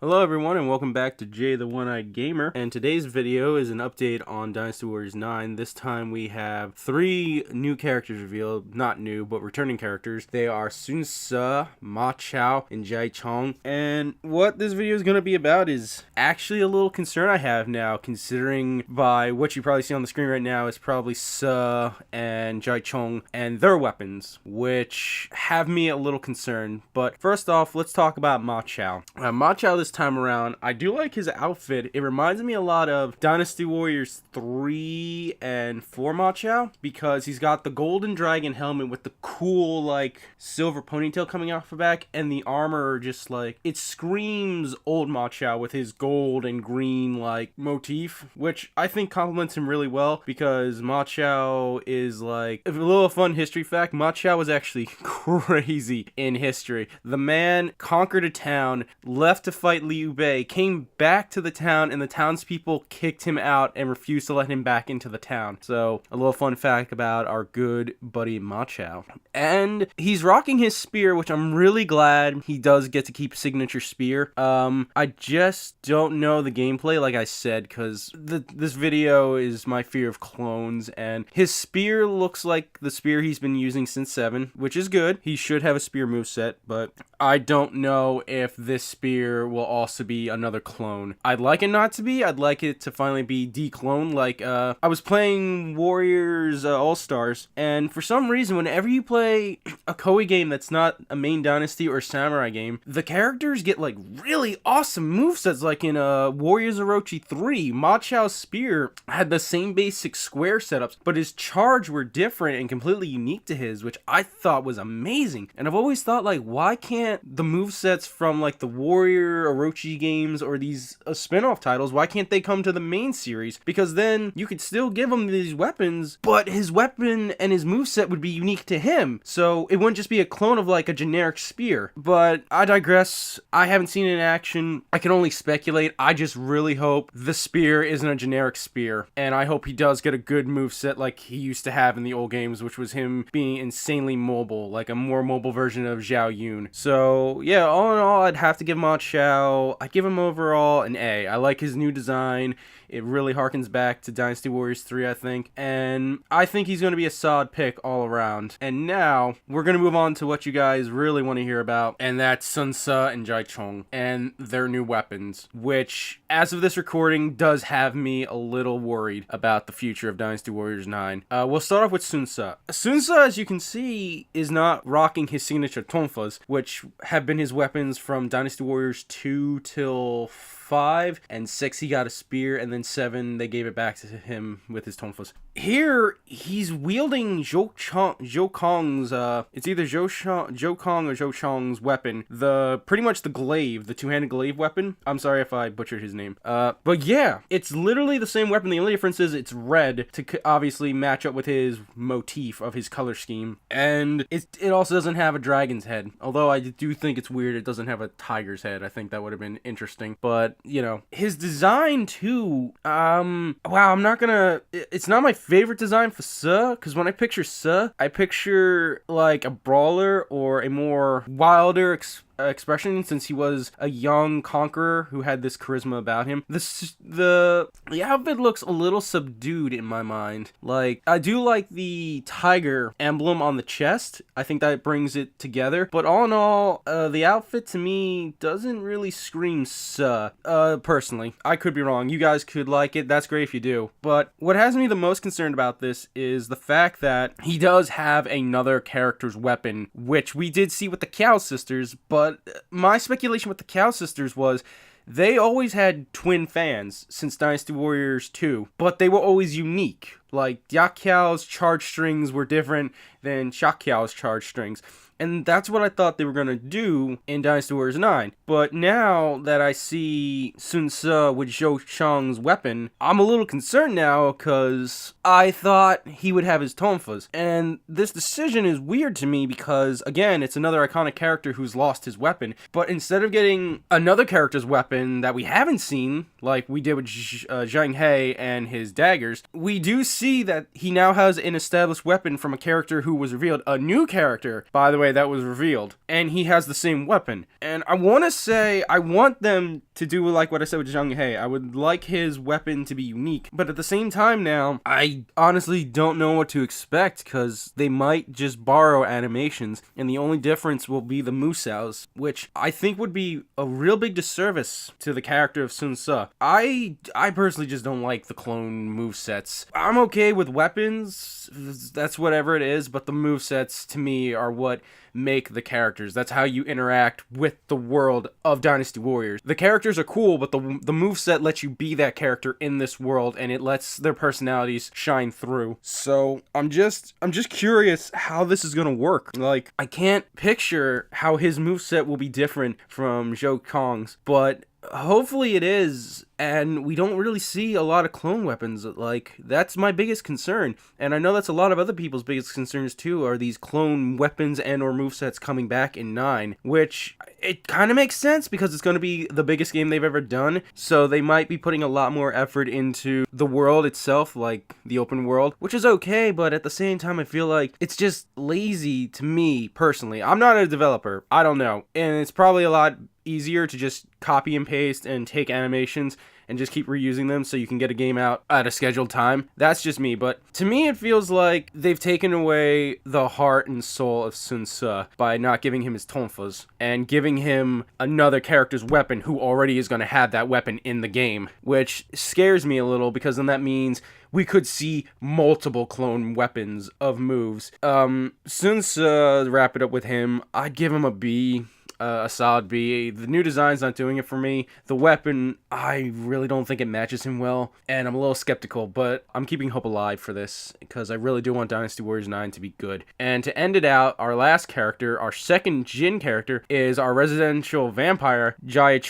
Hello everyone and welcome back to Jay the One-Eyed Gamer, and today's video is an update on Dynasty Warriors 9. This time we have 3 new characters revealed, not new but returning characters. They are Sun Ce, Ma Chao, and Jia Chong, and what this video is going to be about is actually a little concern I have now, considering by what you probably see on the screen right now is probably Ce and Jia Chong and their weapons, which have me a little concerned. But first off, let's talk about Ma Chao. Ma Chao this time around, I do like his outfit. It reminds me a lot of Dynasty Warriors 3 and 4 Ma Chao, because he's got the golden dragon helmet with the cool like silver ponytail coming off the back, and the armor just like, it screams old Ma Chao with his gold and green like motif, which I think complements him really well, because Ma Chao is like, a little fun history fact, Ma Chao was actually crazy in history. The man conquered a town, left to fight Liu Bei, came back to the town, and the townspeople kicked him out and refused to let him back into the town. So, a little fun fact about our good buddy Ma Chao. And he's rocking his spear, which I'm really glad he does get to keep signature spear. I just don't know the gameplay, like I said, because this video is my fear of clones, and his spear looks like the spear he's been using since 7, which is good. He should have a spear moveset, but I don't know if this spear will also be another clone. I'd like it not to be. I'd like it to finally be decloned. Like, I was playing Warriors All-Stars, and for some reason, whenever you play a Koei game that's not a main Dynasty or Samurai game, the characters get, like, really awesome movesets, like in Warriors Orochi 3. Ma Chao's spear had the same basic square setups, but his charge were different and completely unique to his, which I thought was amazing. And I've always thought, like, why can't the movesets from, like, the Warrior Orochi games or these spin-off titles, why can't they come to the main series? Because then you could still give him these weapons, but his weapon and his moveset would be unique to him, so it wouldn't just be a clone of like a generic spear. But I digress. I haven't seen it in action. I can only speculate. I just really hope the spear isn't a generic spear, and I hope he does get a good moveset like he used to have in the old games, which was him being insanely mobile, like a more mobile version of Zhao Yun. So yeah, all in all, I'd have to give Ma Chao, I'd give him overall an A. I like his new design. It really harkens back to Dynasty Warriors 3, I think. And I think he's going to be a solid pick all around. And now, we're going to move on to what you guys really want to hear about. And that's Sun Ce and Jia Chong and their new weapons. Which, as of this recording, does have me a little worried about the future of Dynasty Warriors 9. We'll start off with Sun Ce. Sun Ce, as you can see, is not rocking his signature tonfas, which have been his weapons from Dynasty Warriors 2 till 5, and 6 he got a spear, and then 7 they gave it back to him with his tonfas. Here, he's wielding Zhou Kong's, it's either Zhou Kong or Zhou Chong's weapon, pretty much the glaive, the two-handed glaive weapon. I'm sorry if I butchered his name. But yeah, it's literally the same weapon. The only difference is it's red to obviously match up with his motif of his color scheme, and it also doesn't have a dragon's head, although I do think it's weird it doesn't have a tiger's head. I think that would have been interesting, but you know, his design too, wow, it's not my favorite design for Ce, because when I picture Ce, I picture like a brawler or a more wilder expression, since he was a young conqueror who had this charisma about him. The outfit looks a little subdued in my mind. Like, I do like the tiger emblem on the chest. I think that brings it together. But all in all, the outfit to me doesn't really scream Ce. Personally, I could be wrong. You guys could like it. That's great if you do. But what has me the most concerned about this is the fact that he does have another character's weapon, which we did see with the Chao sisters, but my speculation with the Chao sisters was they always had twin fans since Dynasty Warriors 2, but they were always unique. Like, Jia Qiao's charge strings were different than Xia Qiao's charge strings. And that's what I thought they were going to do in Dynasty Warriors 9. But now that I see Sun Ce with Zhou Chong's weapon, I'm a little concerned now, because I thought he would have his tonfas. And this decision is weird to me because, again, it's another iconic character who's lost his weapon. But instead of getting another character's weapon that we haven't seen, like we did with Zhang He and his daggers, we do see that he now has an established weapon from a character who was revealed, a new character, by the way, way that was revealed. And he has the same weapon. And I want to say, I want them to do like what I said with Zhang He. I would like his weapon to be unique. But at the same time now, I honestly don't know what to expect, because they might just borrow animations, and the only difference will be the Movesets, which I think would be a real big disservice to the character of Sun Ce. I personally just don't like the clone movesets. I'm okay with weapons, that's whatever it is, but the movesets to me are what make the characters. That's how you interact with the world of Dynasty Warriors. The characters are cool, but the moveset lets you be that character in this world, and it lets their personalities shine through. So I'm just curious how this is gonna work. Like, I can't picture how his moveset will be different from Jia Chong's, but hopefully it is, and we don't really see a lot of clone weapons. Like, that's my biggest concern, and I know that's a lot of other people's biggest concerns too, are these clone weapons and or movesets coming back in 9, which it kind of makes sense because it's going to be the biggest game they've ever done, so they might be putting a lot more effort into the world itself, like the open world, which is okay, but at the same time I feel like it's just lazy to me personally. I'm not a developer, I don't know, and it's probably a lot easier to just copy and paste and take animations and just keep reusing them so you can get a game out at a scheduled time. That's just me, but to me it feels like they've taken away the heart and soul of Sun Ce by not giving him his tonfas and giving him another character's weapon who already is going to have that weapon in the game, which scares me a little, because then that means we could see multiple clone weapons of moves. Sun Ce, wrap it up with him, I'd give him a B. A solid B. The new design's not doing it for me. The weapon, I really don't think it matches him well, and I'm a little skeptical, but I'm keeping hope alive for this, because I really do want Dynasty Warriors 9 to be good. And to end it out, our last character, our second Jin character, is our residential vampire, Jia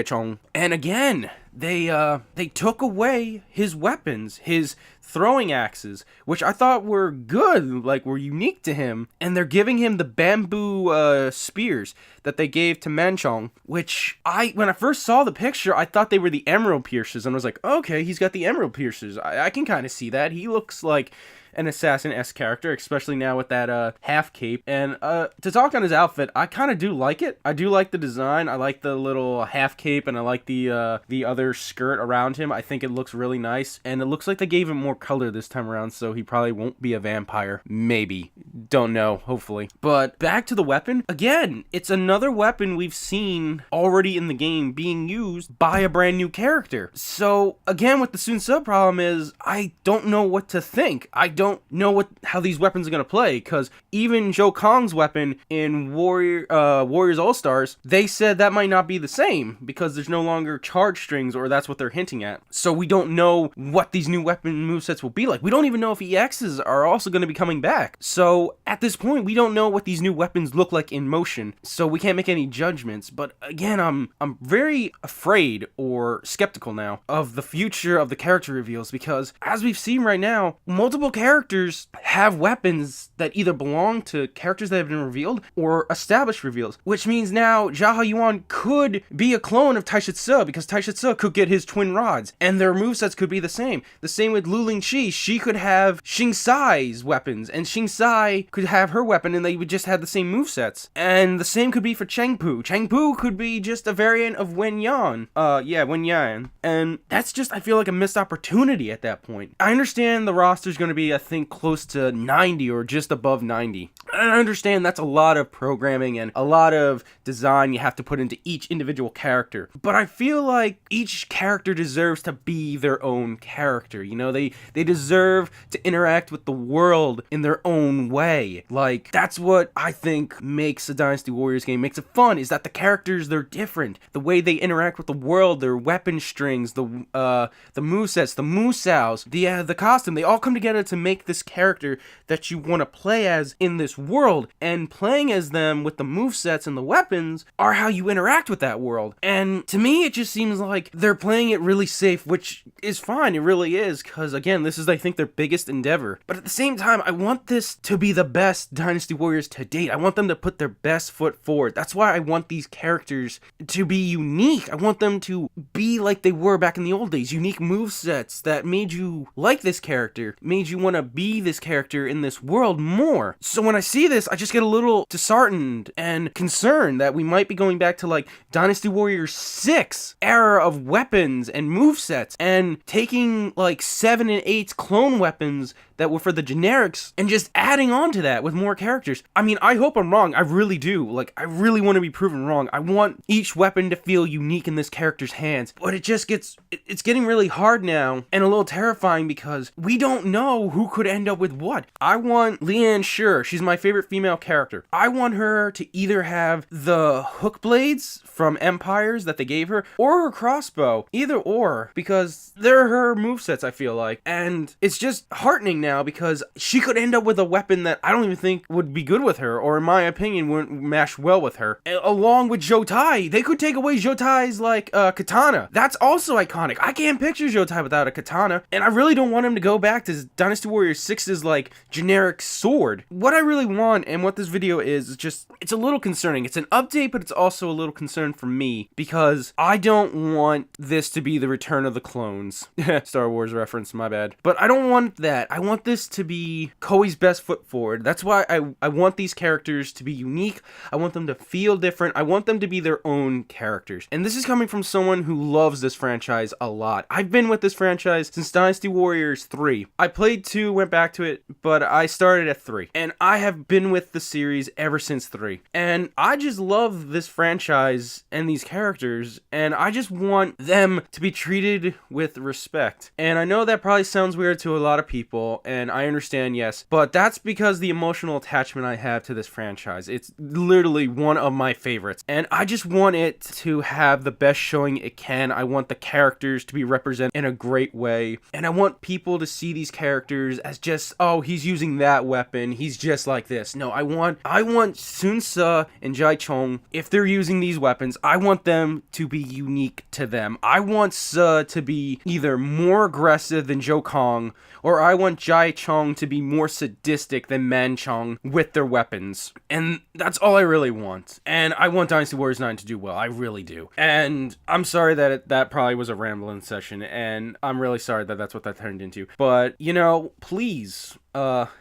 Chong. And again, they took away his weapons, his throwing axes, which I thought were good, like were unique to him, and they're giving him the bamboo spears that they gave to Manchong, which when I first saw the picture, I thought they were the emerald piercers, and I was like, okay, he's got the emerald piercers. I can kind of see that. He looks like an assassin-esque character, especially now with that half cape. And to talk on his outfit, I kind of do like it. I do like the design. I like the little half cape, and I like the other skirt around him. I think it looks really nice, and it looks like they gave him more color this time around, so he probably won't be a vampire. Maybe. Don't know. Hopefully. But back to the weapon. Again, it's another weapon we've seen already in the game being used by a brand new character. So again, with the Sun Ce problem is I don't know what to think. I don't know how these weapons are going to play, because even Jia Chong's weapon in Warriors All-Stars, they said that might not be the same because there's no longer charge strings, or that's what they're hinting at. So we don't know what these new weapon movesets will be like. We don't even know if EXs are also going to be coming back. So at this point, we don't know what these new weapons look like in motion, so we can't make any judgments. But again, I'm very afraid or skeptical now of the future of the character reveals, because as we've seen right now, multiple characters have weapons that either belong to characters that have been revealed or established reveals, which means now Jia Yuan could be a clone of Taishi Ci, because Taishi Ci could get his twin rods, and their movesets could be the same. The same with Lu Lingqi. She could have Xing Sai's weapons, and Xing Sai could have her weapon, and they would just have the same movesets. And the same could be for Cheng Pu. Cheng Pu could be just a variant of Wen Yan. Wen Yan. And that's just, I feel like, a missed opportunity at that point. I understand the roster's going to be, I think, close to 90 or just above 90. I understand that's a lot of programming and a lot of design you have to put into each individual character. But I feel like each character deserves to be their own character. You know, they deserve to interact with the world in their own way. Like, that's what I think makes a Dynasty Warriors game, makes it fun, is that the characters, they're different. The way they interact with the world, their weapon strings, the movesets, the movesaws, the costume, they all come together to make this character that you want to play as in this world. And playing as them with the movesets and the weapons are how you interact with that world. And to me, it just seems like they're playing it really safe, which is fine. It really is, because again, this is, I think, their biggest endeavor. But at the same time, I want this to be the best Dynasty Warriors to date. I want them to put their best foot forward. it. That's why I want these characters to be unique. I want them to be like they were back in the old days. Unique movesets that made you like this character, made you want to be this character in this world more. So when I see this, I just get a little disheartened and concerned that we might be going back to like Dynasty Warriors 6 era of weapons and movesets, and taking like 7 and 8's clone weapons that were for the generics and just adding on to that with more characters. I mean, I hope I'm wrong. I really do. Like, I really want to be proven wrong. I want each weapon to feel unique in this character's hands, but it's getting really hard now and a little terrifying because we don't know who could end up with what. I want Leanne Sure. She's my favorite female character. I want her to either have the hook blades from Empires that they gave her, or her crossbow. Either or, because they're her movesets, I feel like. And it's just heartening now because she could end up with a weapon that I don't even think would be good with her, or in my opinion wouldn't mash well with her. Along with Jotai, they could take away Jotai's like katana. That's also iconic. I can't picture Jotai without a katana, and I really don't want him to go back to Dynasty Warriors 6's like generic sword. What I really want, and what this video is just, it's a little concerning. It's an update, but it's also a little concern for me because I don't want this to be the return of the clones. Star Wars reference, my bad. But I don't want that. I want this to be Koei's best foot forward. That's why I want these characters to be unique. I want them to feel different. I want them to be their own characters. And this is coming from someone who loves this franchise a lot. I've been with this franchise since Dynasty Warriors 3. I played 2, went back to it, but I started at 3. And I have been with the series ever since 3. And I just love this franchise and these characters, and I just want them to be treated with respect. And I know that probably sounds weird to a lot of people, and I understand, yes, but that's because the emotional attachment I have to this franchise. It's literally one of my favorites, and I just want it to have the best showing it can. I want the characters to be represented in a great way, and I want people to see these characters as just, oh, he's using that weapon, he's just like this. No, I want Sun Ce and Jia Chong, if they're using these weapons, I want them to be unique to them. I want Ce to be either more aggressive than Zhou Kong, or I want Jia Chong to be more sadistic than Man Chong with their weapons. And that's all I really want. And I want Dynasty Warriors 9 to do well. I really do. And I'm sorry that that probably was a rambling session, and I'm really sorry that that's what that turned into. But, you know, please,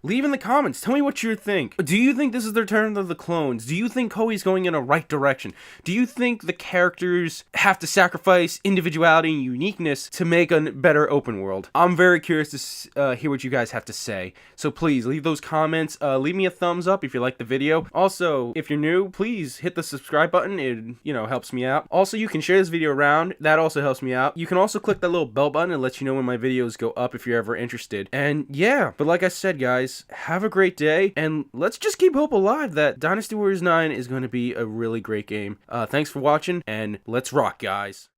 leave in the comments. Tell me what you think. Do you think this is the return of the clones? Do you think Koei's going in a right direction? Do you think the characters have to sacrifice individuality and uniqueness to make a better open world? I'm very curious to hear what you guys have to say. So please leave those comments. Leave me a thumbs up if you like the video. Also, if you're new, please hit the subscribe button. It, you know, helps me out. Also, you can share this video around. That also helps me out. You can also click that little bell button and let you know when my videos go up if you're ever interested. And yeah, but like I said, guys, have a great day, and let's just keep hope alive that Dynasty Warriors 9 is going to be a really great game. Thanks for watching, and let's rock, guys.